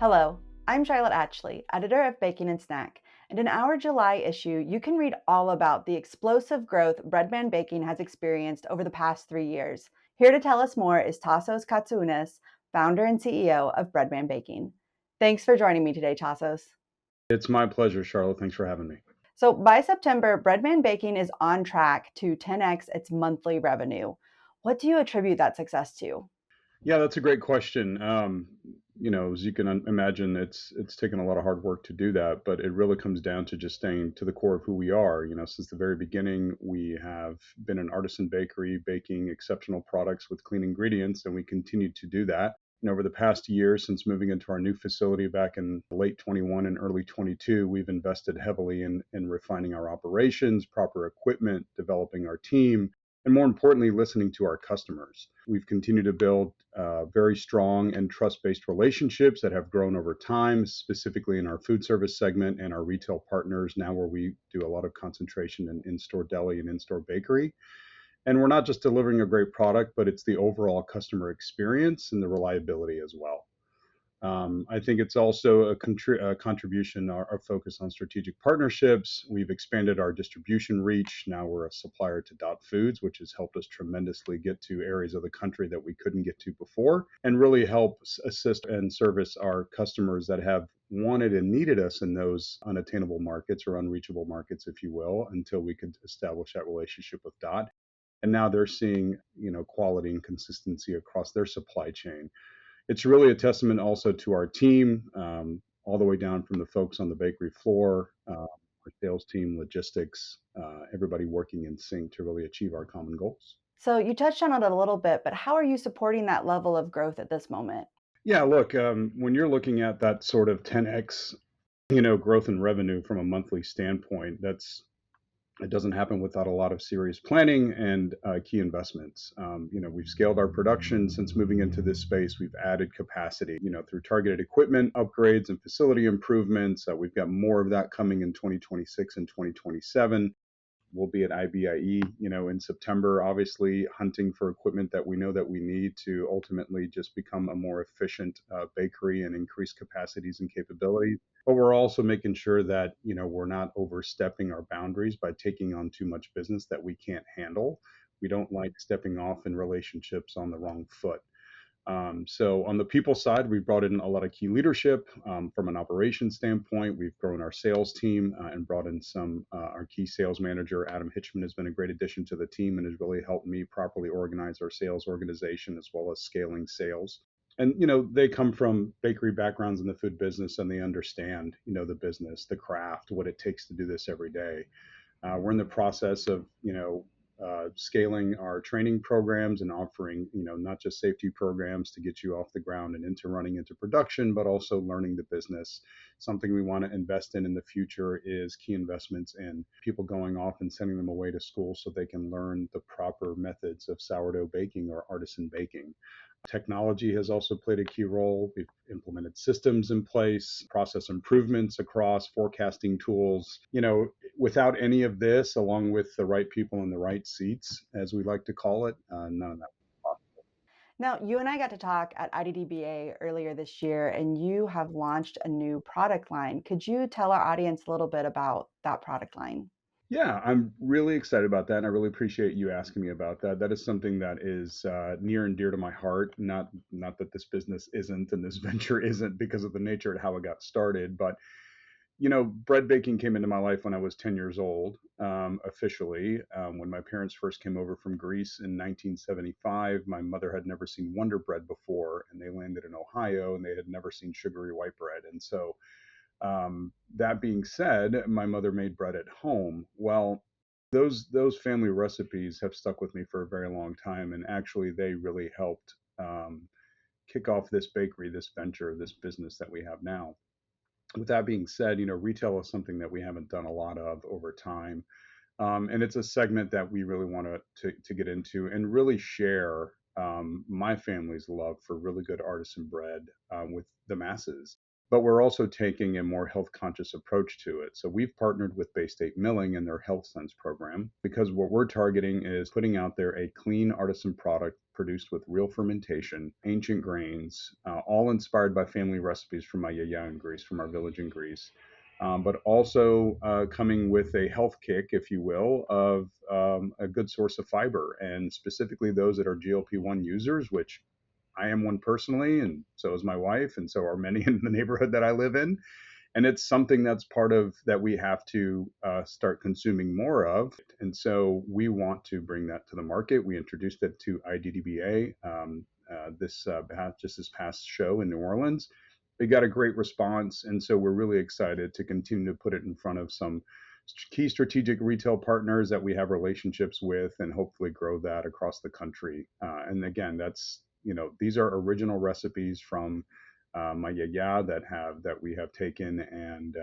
Hello, I'm Charlotte Atchley, editor of Baking and Snack, and in our July issue, you can read all about the explosive growth Breadman Baking has experienced over the past 3 years. Here to tell us more is Tasos Katsaounis, founder and CEO of Breadman Baking. Thanks for joining me today, Tasos. It's my pleasure, Charlotte. Thanks for having me. So by September, Breadman Baking is on track to 10x its monthly revenue. What do you attribute that success to? Yeah, that's a great question. As you can imagine, it's taken a lot of hard work to do that, but it really comes down to just staying to the core of who we are. Since the very beginning, we have been an artisan bakery baking exceptional products with clean ingredients, and we continue to do that. And over the past year, since moving into our new facility back in late 21 and early 22, we've invested heavily in refining our operations, proper equipment, developing our team, and more importantly, listening to our customers. We've continued to build very strong and trust based relationships that have grown over time, specifically in our food service segment and our retail partners, now where we do a lot of concentration in store deli and in store bakery. And we're not just delivering a great product, but it's the overall customer experience and the reliability as well. I think it's also a contribution, our focus on strategic partnerships. We've expanded our distribution reach. Now we're a supplier to Dot Foods, which has helped us tremendously get to areas of the country that we couldn't get to before, and really help assist and service our customers that have wanted and needed us in those unattainable markets or unreachable markets, if you will, until we could establish that relationship with Dot. And now they're seeing, quality and consistency across their supply chain. It's really a testament also to our team, all the way down from the folks on the bakery floor, our sales team, logistics, everybody working in sync to really achieve our common goals. So you touched on it a little bit, but how are you supporting that level of growth at this moment? Yeah, look, when you're looking at that sort of 10x, growth in revenue from a monthly standpoint, it doesn't happen without a lot of serious planning and key investments. We've scaled our production since moving into this space. We've added capacity, through targeted equipment upgrades and facility improvements. We've got more of that coming in 2026 and 2027. We'll be at IBIE, in September, obviously hunting for equipment that we know that we need to ultimately just become a more efficient bakery and increase capacities and capabilities. But we're also making sure that, we're not overstepping our boundaries by taking on too much business that we can't handle. We don't like stepping off in relationships on the wrong foot. So on the people side, we've brought in a lot of key leadership. From an operations standpoint, we've grown our sales team and brought in our key sales manager, Adam Hitchman, has been a great addition to the team and has really helped me properly organize our sales organization as well as scaling sales. And, they come from bakery backgrounds in the food business and they understand, the business, the craft, what it takes to do this every day. We're in the process of, scaling our training programs and offering, not just safety programs to get you off the ground and into running into production, but also learning the business. Something we want to invest in the future is key investments in people going off and sending them away to school so they can learn the proper methods of sourdough baking or artisan baking. Technology has also played a key role. We've implemented systems in place, process improvements across forecasting tools. Without any of this, along with the right people in the right seats, as we like to call it, none of that would be possible. Now, you and I got to talk at IDDBA earlier this year, and you have launched a new product line. Could you tell our audience a little bit about that product line? Yeah, I'm really excited about that, and I really appreciate you asking me about that. That is something that is near and dear to my heart. Not that this business isn't and this venture isn't because of the nature of how it got started, but bread baking came into my life when I was 10 years old, officially. When my parents first came over from Greece in 1975, my mother had never seen Wonder Bread before, and they landed in Ohio and they had never seen sugary white bread. And so, that being said, my mother made bread at home. Well, those family recipes have stuck with me for a very long time, and actually, they really helped kick off this bakery, this venture, this business that we have now. With that being said, retail is something that we haven't done a lot of over time. And it's a segment that we really want to get into and really share my family's love for really good artisan bread with the masses. but we're also taking a more health conscious approach to it. So we've partnered with Bay State Milling and their Health Sense program because what we're targeting is putting out there a clean artisan product produced with real fermentation, ancient grains, all inspired by family recipes from my yaya in Greece, from our village in Greece. But also coming with a health kick, if you will, of a good source of fiber, and specifically those that are GLP-1 users, which I am one personally, and so is my wife, and so are many in the neighborhood that I live in. And it's something that's part of that we have to start consuming more of. And so we want to bring that to the market. We introduced it to IDDBA just this past show in New Orleans. It got a great response, and so we're really excited to continue to put it in front of some key strategic retail partners that we have relationships with, and hopefully grow that across the country. And again, that's these are original recipes from my yaya that we have taken, and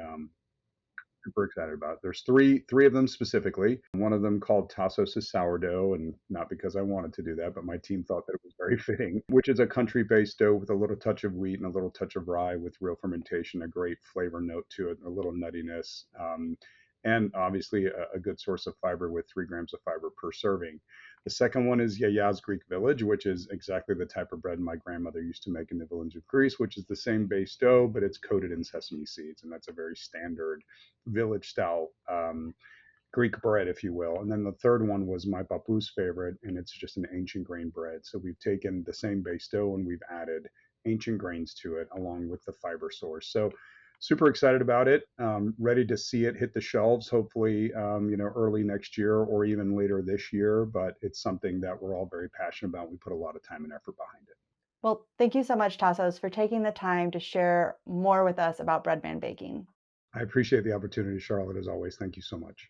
super excited about. There's three of them specifically. One of them called Tasos sourdough, and not because I wanted to do that, but my team thought that it was very fitting, which is a country-based dough with a little touch of wheat and a little touch of rye with real fermentation, a great flavor note to it, a little nuttiness. And obviously a good source of fiber with 3 grams of fiber per serving. The second one is Yaya's Greek Village, which is exactly the type of bread my grandmother used to make in the village of Greece, which is the same base dough, but it's coated in sesame seeds. And that's a very standard village style Greek bread, if you will. And then the third one was my papu's favorite, and it's just an ancient grain bread. So we've taken the same base dough and we've added ancient grains to it along with the fiber source. So super excited about it. Ready to see it hit the shelves, hopefully, early next year or even later this year. But it's something that we're all very passionate about. We put a lot of time and effort behind it. Well, thank you so much, Tassos, for taking the time to share more with us about bread man baking. I appreciate the opportunity, Charlotte, as always. Thank you so much.